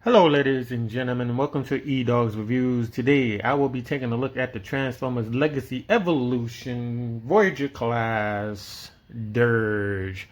Hello ladies and gentlemen, welcome to Edoggz Reviews. Today I will be taking a look at the Transformers Legacy Evolution Voyager class Dirge.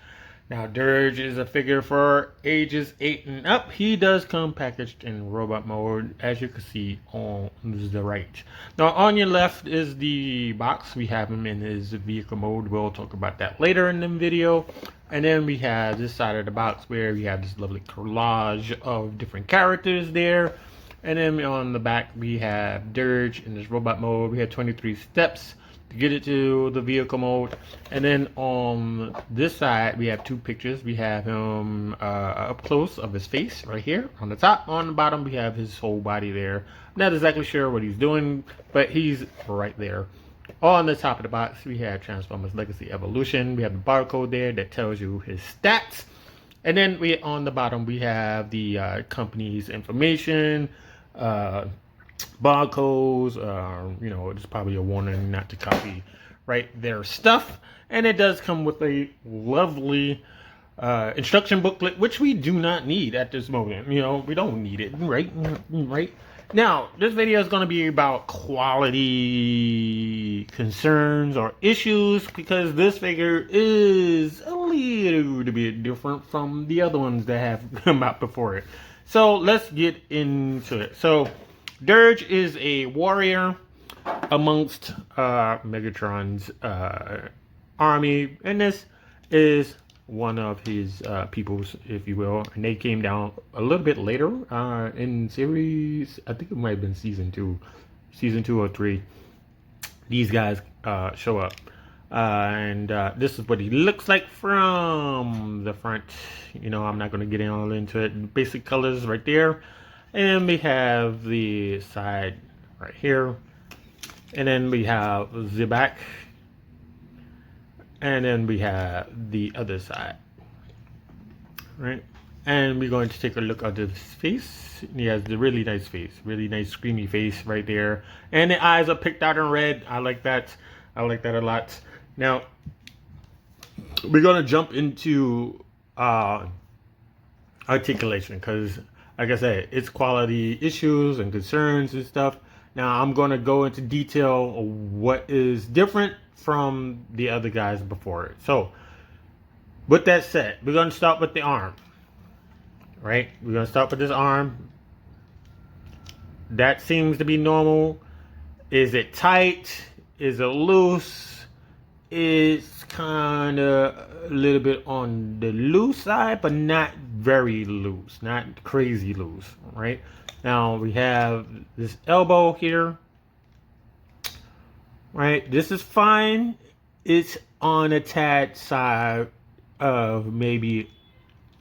Now Dirge is a figure for ages 8 and up. He does come packaged in robot mode, as you can see on the right. Now on your left is the box. We have him in his vehicle mode. We'll talk about that later in the video. And then we have this side of the box where we have this lovely collage of different characters there. And then on the back we have Dirge in this robot mode. We have 23 steps to get it to the vehicle mode. And then on this side we have two pictures. We have him up close of his face right here on the top. On the bottom we have his whole body there. I'm not exactly sure what he's doing, but he's right there. On the top of the box, we have Transformers Legacy Evolution. We have the barcode there that tells you his stats. And then on the bottom, we have the company's information, barcodes, it's probably a warning not to copy their stuff. And it does come with a lovely instruction booklet, which we do not need at this moment. We don't need it, right? Now, this video is going to be about quality concerns or issues because this figure is a little bit different from the other ones that have come out before it. So let's get into it. So Dirge is a warrior amongst Megatron's army, and this is one of his peoples, if you will, and they came down a little bit later in series. I think it might have been season 2 or 3. These guys show up, and this is what he looks like from the front. I'm not going to get all into it. Basic colors right there, and we have the side right here, and then we have the back. And then we have the other side, right? And we're going to take a look at his face. He has the really nice face, really nice screamy face right there. And the eyes are picked out in red. I like that. I like that a lot. Now, we're going to jump into articulation because, like I said, it's quality issues and concerns and stuff. Now, I'm going to go into detail what is different from the other guys before it. So, with that said, we're going to start with the arm. Right? We're going to start with this arm. That seems to be normal. Is it tight? Is it loose? It's kind of a little bit on the loose side, but not very loose. Not crazy loose. Right? Now, we have this elbow here. Right, this is fine. It's on a tad side of maybe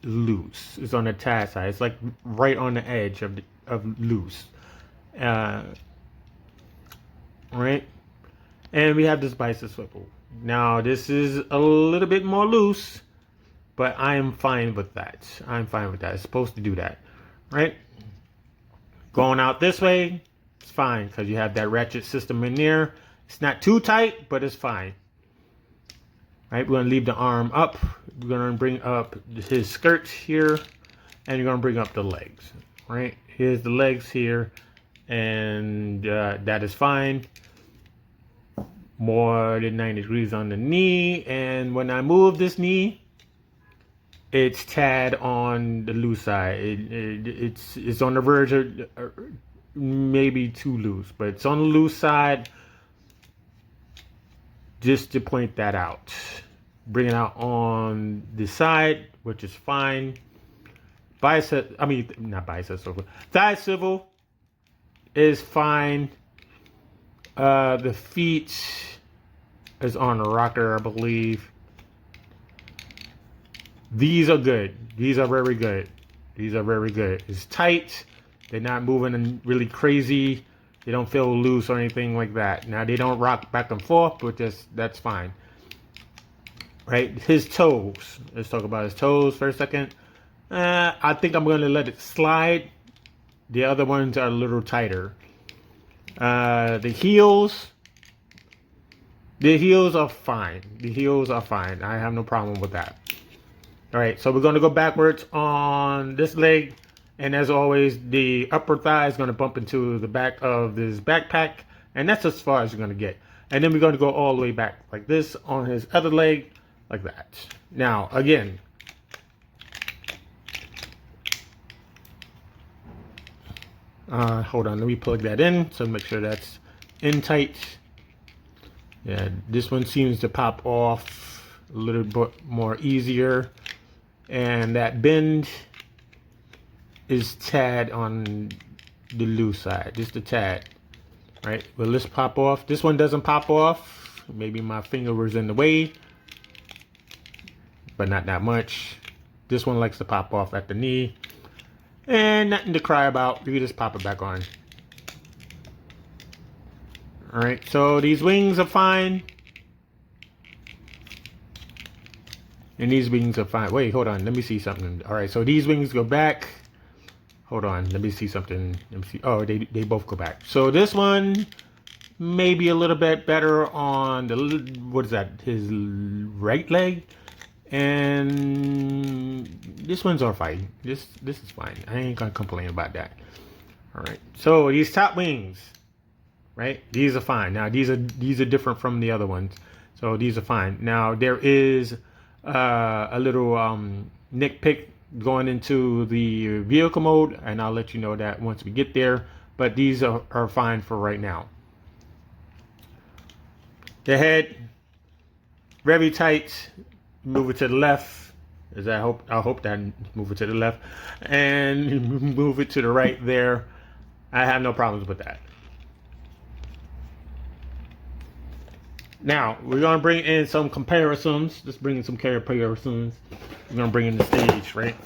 loose. It's on a tad side. It's like right on the edge of loose. Right, and we have this bicep swivel. Now this is a little bit more loose, but I am fine with that. I'm fine with that. It's supposed to do that, right? Going out this way, it's fine because you have that ratchet system in there. It's not too tight, but it's fine. Right, we're going to leave the arm up. We're going to bring up his skirt here. And you're going to bring up the legs. Right, here's the legs here. And that is fine. More than 90 degrees on the knee. And when I move this knee, it's tad on the loose side. It's on the verge of maybe too loose. But it's on the loose side. Just to point that out. Bring it out on the side, which is fine. Thigh swivel is fine. The feet is on a rocker, I believe. These are good. These are very good. These are very good. It's tight. They're not moving really crazy. They don't feel loose or anything like that. Now, they don't rock back and forth, but that's fine. Right? His toes. Let's talk about his toes for a second. I think I'm going to let it slide. The other ones are a little tighter. The heels. The heels are fine. The heels are fine. I have no problem with that. All right, so we're going to go backwards on this leg. And as always, the upper thigh is going to bump into the back of this backpack, and that's as far as you're going to get. And then we're going to go all the way back like this on his other leg, like that. Now, again, hold on, let me plug that in so make sure that's in tight. Yeah, this one seems to pop off a little bit more easier, and that bend is tad on the loose side, just a tad. Right, will this pop off? This one doesn't pop off. Maybe my finger was in the way, but not that much. This one likes to pop off at the knee, and nothing to cry about. You just pop it back on. All right, so these wings are fine, and these wings are fine. Wait, hold on, let me see something. All right, so these wings go back. Hold on, let me see something. Let me see. Oh, they both go back. So this one maybe a little bit better on the, what is that, his right leg, and this one's all fine. This is fine. I ain't gonna complain about that. All right. So these top wings, right? These are fine. Now these are different from the other ones. So these are fine. Now there is a little nitpick going into the vehicle mode, and I'll let you know that once we get there, but these are fine for right now. The head, very tight. Move it to the left, as I hope that move it to the left, and move it to the right there. I have no problems with that. Now we're gonna bring in some comparisons. Just bring in some comparisons. We're gonna bring in the stage, right?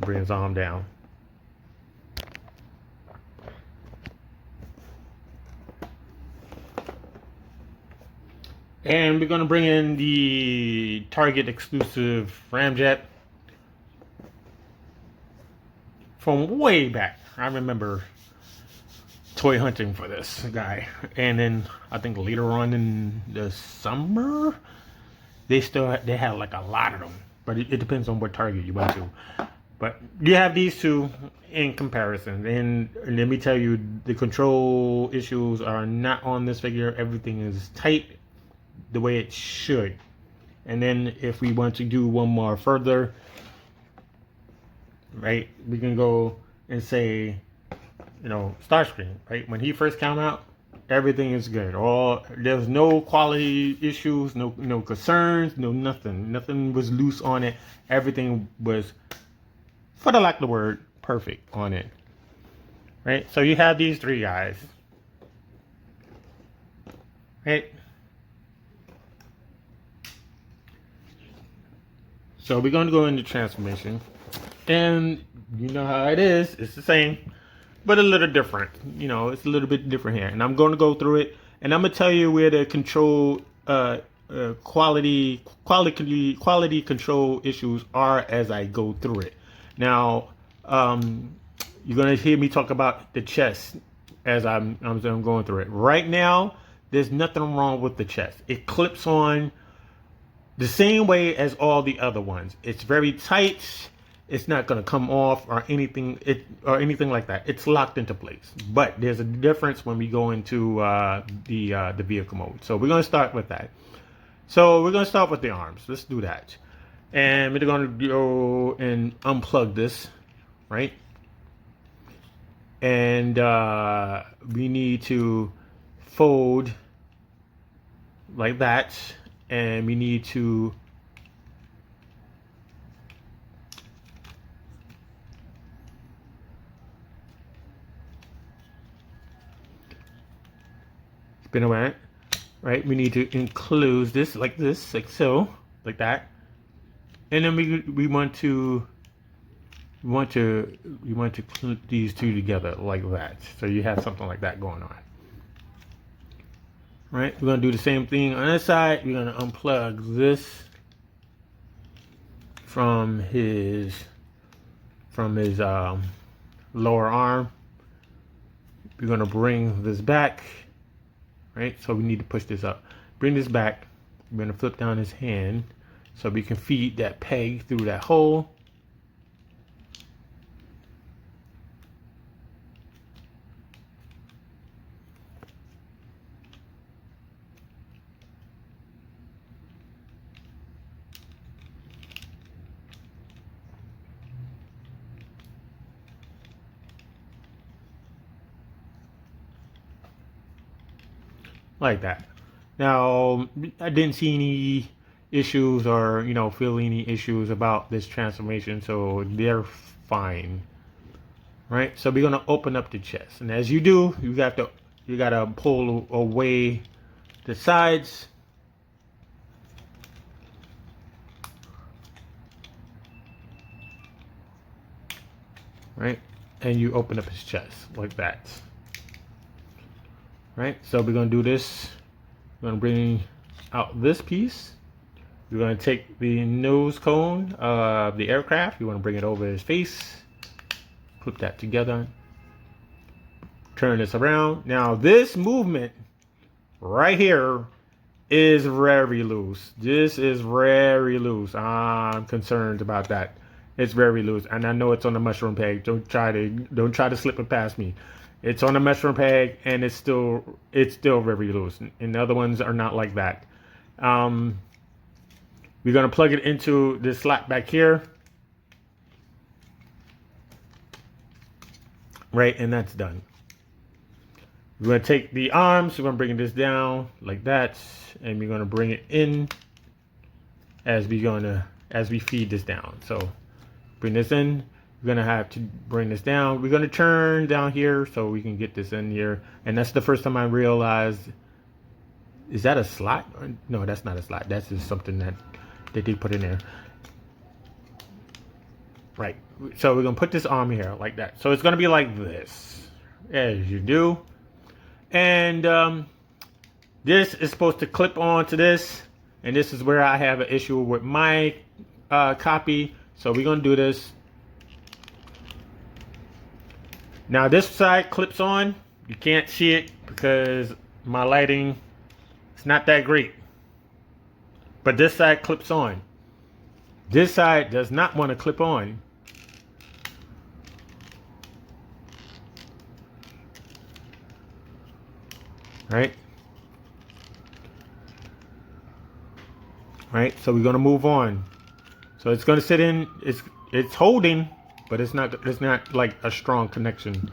Bring his arm down. And we're gonna bring in the Target exclusive ramjet from way back. I remember toy hunting for this guy, and then I think later on in the summer they had like a lot of them, but it depends on what Target you went to. But you have these two in comparison, and let me tell you, the control issues are not on this figure. Everything is tight the way it should. And then if we want to do one more further, right, we can go and say, you know, Starscream, right? When he first came out, everything is good. There's no quality issues, no concerns, no nothing. Nothing was loose on it. Everything was, for the lack of the word, perfect on it. Right? So you have these three guys. Right? So we're going to go into transformation. And you know how it is. It's the same, but a little different. You know, it's a little bit different here. And I'm going to go through it. And I'm going to tell you where the control, quality control issues are as I go through it. Now, you're going to hear me talk about the chest as I'm going through it. Right now, there's nothing wrong with the chest. It clips on the same way as all the other ones. It's very tight. It's not going to come off or anything like that. It's locked into place. But there's a difference when we go into the vehicle mode. So we're going to start with that. So we're going to start with the arms. Let's do that. And we're going to go and unplug this, right? And we need to fold like that. And we need to spin around, right? We need to enclose this like so, like that. And then we want to clip these two together like that. So you have something like that going on. Right, we're gonna do the same thing on this side. We're gonna unplug this from his lower arm. We're gonna bring this back, right? So we need to push this up. Bring this back. We're gonna flip down his hand so we can feed that peg through that hole. like that. Now, I didn't see any issues or, you know, feel any issues about this transformation, so they're fine. Right? So we're gonna open up the chest. And as you do, you gotta pull away the sides. Right? And you open up his chest like that. Right? So we're gonna do this. We're gonna bring out this piece. We're gonna take the nose cone of the aircraft. You wanna bring it over his face. Put that together. Turn this around. Now this movement right here is very loose. This is very loose. I'm concerned about that. It's very loose, and I know it's on the mushroom peg. Don't try to slip it past me. It's on the mushroom peg, and it's still very loose. And the other ones are not like that. We're gonna plug it into this slot back here, right, and that's done. We're gonna take the arms. We're gonna bring this down like that, and we're gonna bring it in as we feed this down. So bring this in. We're gonna have to bring this down. We're gonna turn down here so we can get this in here. And that's the first time I realized, is that a slot? No, that's not a slot. That's just something that they put in there. Right. So we're gonna put this arm here like that. So it's gonna be like this, as you do. And this is supposed to clip onto this. And this is where I have an issue with my copy. So we're gonna do this. Now this side clips on. You can't see it because my lighting is not that great. But this side clips on. This side does not want to clip on. Right? Right? So we're gonna move on. So it's gonna sit in. It's holding, but it's not like a strong connection.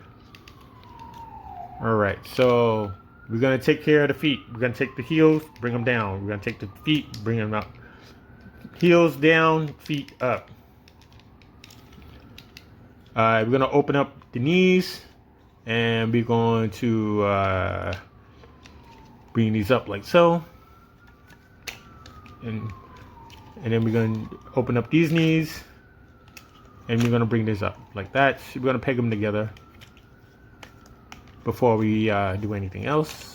All right. So we're gonna take care of the feet. We're gonna take the heels, bring them down. We're gonna take the feet, bring them up. Heels down, feet up. We're gonna open up the knees, and we're going to bring these up like so, and then we're going to open up these knees, and we're going to bring this up like that. We're going to peg them together before we do anything else.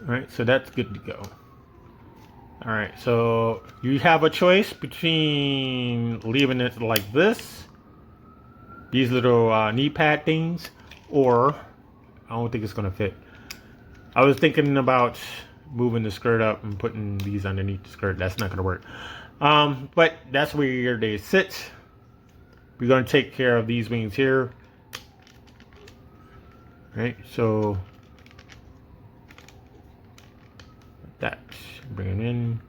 All right, so that's good to go. All right, so you have a choice between leaving it like this, these little knee pad things, or I don't think it's gonna fit. I was thinking about moving the skirt up and putting these underneath the skirt. That's not gonna work. But that's where they sit. We're gonna take care of these wings here. All right, so that, bring them in.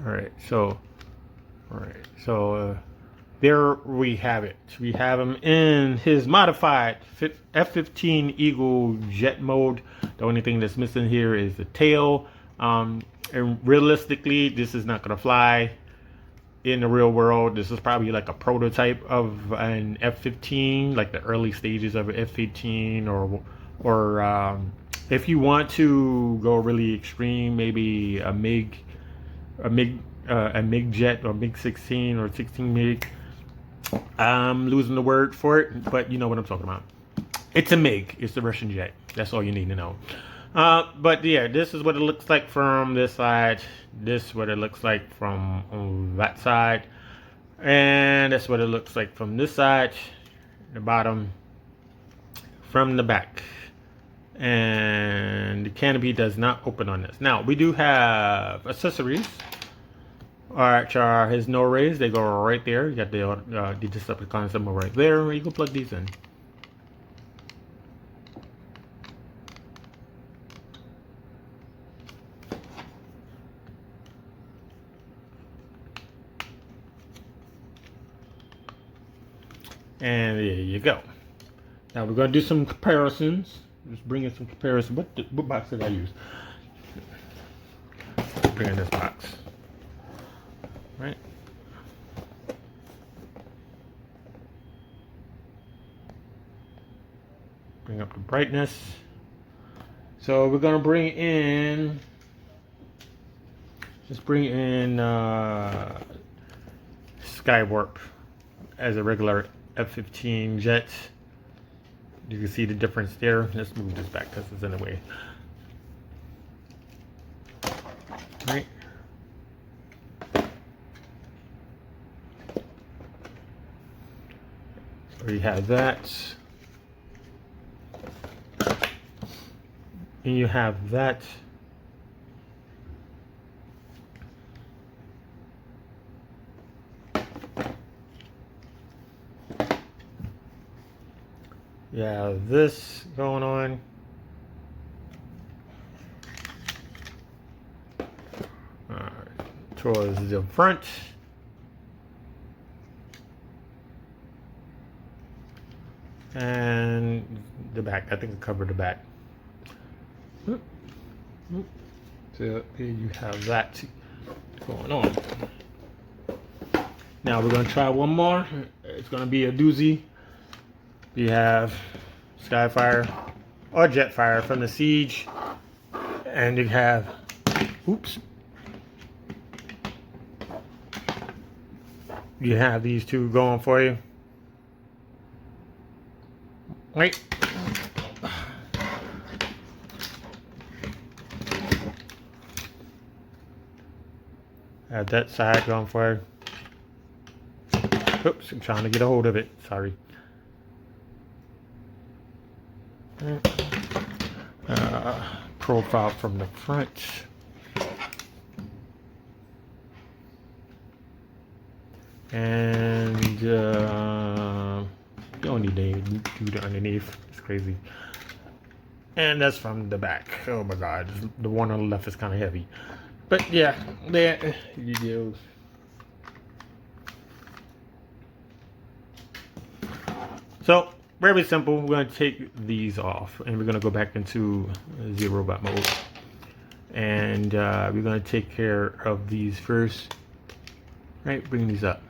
All right, so there we have it. We have him in his modified F-15 Eagle jet mode. The only thing that's missing here is the tail. And realistically, this is not gonna fly in the real world. This is probably like a prototype of an F-15, like the early stages of an F-15, or if you want to go really extreme, maybe a MiG jet, or MiG-16 or 16 MiG. I'm losing the word for it, but you know what I'm talking about. It's a MiG. It's the Russian jet. That's all you need to know. But yeah, this is what it looks like from this side. This is what it looks like from that side. And that's what it looks like from this side, the bottom, from the back. And the canopy does not open on this. Now, we do have accessories. Alright, his no rays, they go right there. You got the Decepticon symbol right there. You can plug these in. And there you go. Now we're going to do some comparisons. Just bring in some comparisons. What box did I use? Bring in this box. Right. Bring up the brightness. So we're going to bring in... Let's bring in Skywarp as a regular F-15 jet. You can see the difference there. Let's move this back because it's in the way. Right. So you have that. And you have that. Yeah, this going on. Towards the front. And the back. I think I covered the back. So here you have that going on. Now we're going to try one more. It's going to be a doozy. You have Skyfire or Jetfire from the Siege, and you have, oops, you have these two going for you, right? Have that side going for you. Oops, I'm trying to get a hold of it. Sorry. Profile from the front. And you don't need to do the underneath. It's crazy. And that's from the back. Oh my god, the one on the left is kind of heavy. But yeah, there you go. So very simple. We're going to take these off and we're going to go back into zero robot mode. And we're going to take care of these first. Right, bring these up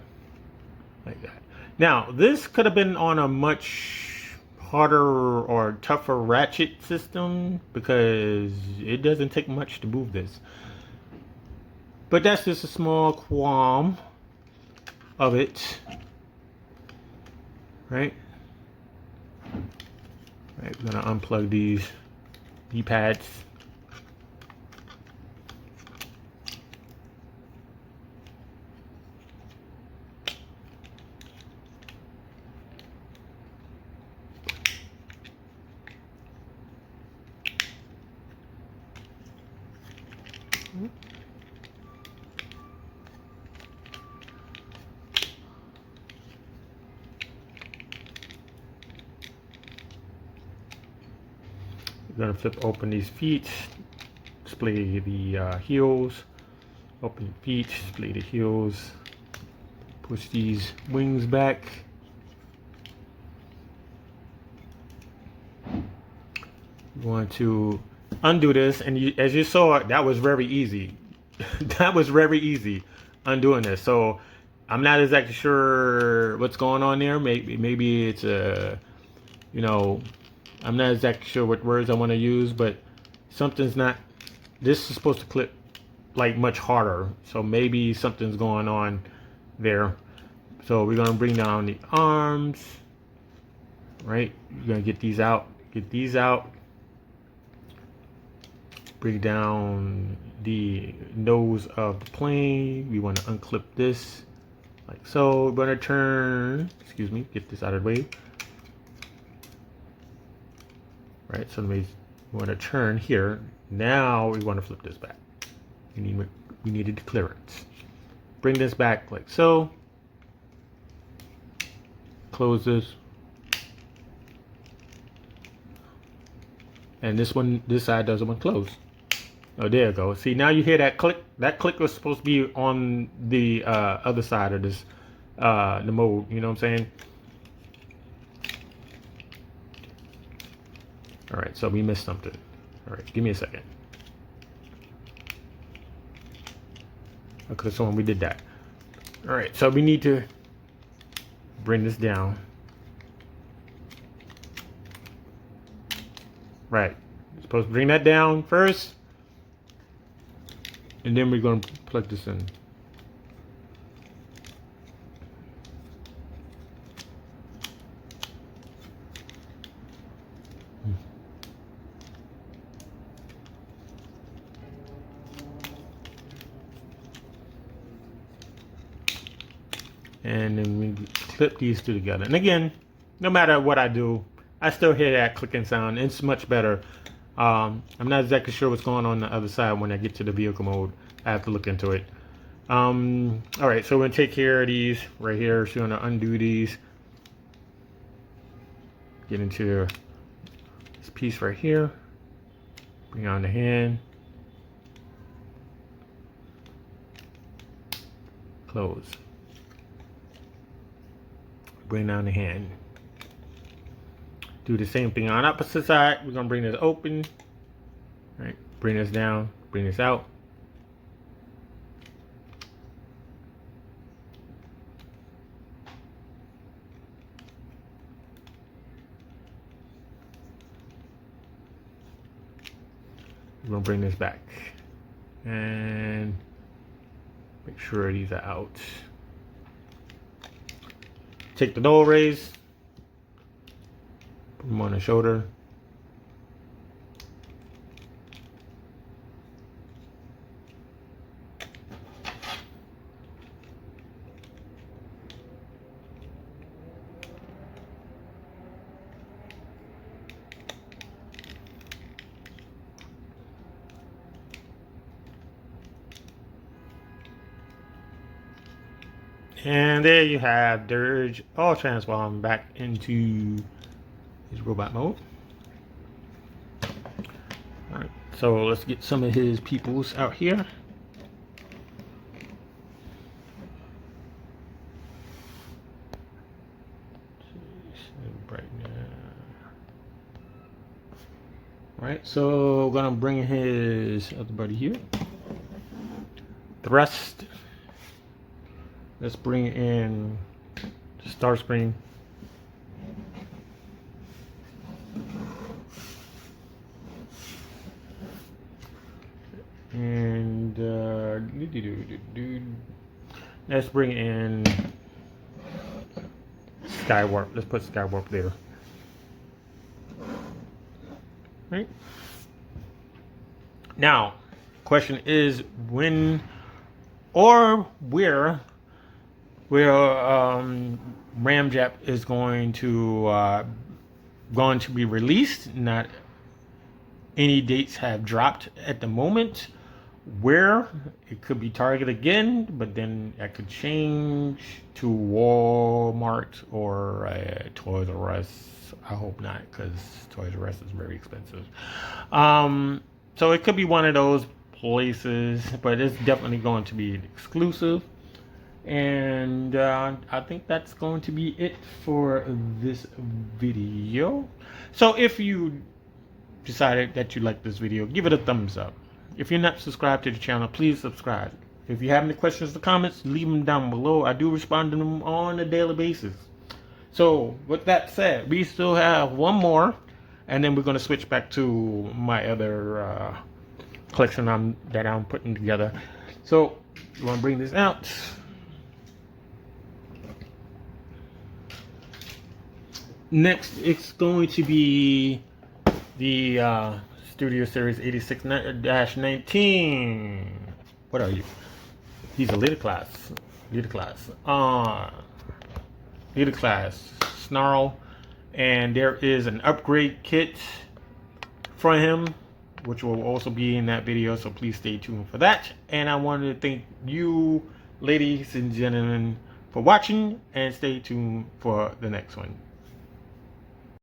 like that. Now, this could have been on a much harder or tougher ratchet system because it doesn't take much to move this. But that's just a small qualm of it. Right? Right, we're gonna unplug these D-pads. We're going to flip open these feet, display the heels, open the feet, display the heels, push these wings back. You want to undo this, and as you saw, that was very easy. That was very easy undoing this. So I'm not exactly sure what's going on there. Maybe it's a, you know, I'm not exactly sure what words I want to use, but something's not, this is supposed to clip like much harder. So maybe something's going on there. So we're going to bring down the arms, right? We're going to get these out, bring down the nose of the plane. We want to unclip this like so. We're going to turn, excuse me, get this out of the way. Right, so we want to turn here. Now we want to flip this back. We needed the clearance. Bring this back like so. Close this. And this side doesn't want to close. Oh, there you go. See, now you hear that click. That click was supposed to be on the other side of this, the mode. You know what I'm saying? All right, so we missed something. All right, give me a second. I could have sworn we did that. All right, so we need to bring this down. Right, you're supposed to bring that down first, and then we're going to plug this in. And then we clip these two together. And again, no matter what I do, I still hear that clicking sound. It's much better. I'm not exactly sure what's going on the other side when I get to the vehicle mode. I have to look into it. All right, so we're gonna take care of these right here. So we're gonna undo these. Get into this piece right here. Bring on the hand. Close. Bring down the hand. Do the same thing on opposite side. We're gonna bring this open. All right, bring this down, bring this out. We're gonna bring this back and make sure these are out. Take the door raise, put them on the shoulder. And there you have Dirge all transformed back into his robot mode. Alright, so let's get some of his peoples out here. Alright, so we're gonna bring his other buddy here. Thrust. Let's bring in Starscream. And let's bring in Skywarp. Let's put Skywarp there. Right. Now, question is when or where Ramjet is going to be released. Not any dates have dropped at the moment. Where it could be Target again, but then that could change to Walmart or Toys R Us. I hope not, because Toys R Us is very expensive. So it could be one of those places, but it's definitely going to be exclusive. And I think that's going to be it for this video. So if you decided that you like this video, give it a thumbs up. If you're not subscribed to the channel, please subscribe. If you have any questions or comments, leave them down below. I do respond to them on a daily basis. So with that said, we still have one more, and then we're going to switch back to my other collection that I'm putting together. So you want to bring this out. Next, it's going to be the Studio Series 86-19. What are you? He's a leader class. Leader class. Leader class. Snarl. And there is an upgrade kit for him, which will also be in that video, so please stay tuned for that. And I wanted to thank you, ladies and gentlemen, for watching, and stay tuned for the next one.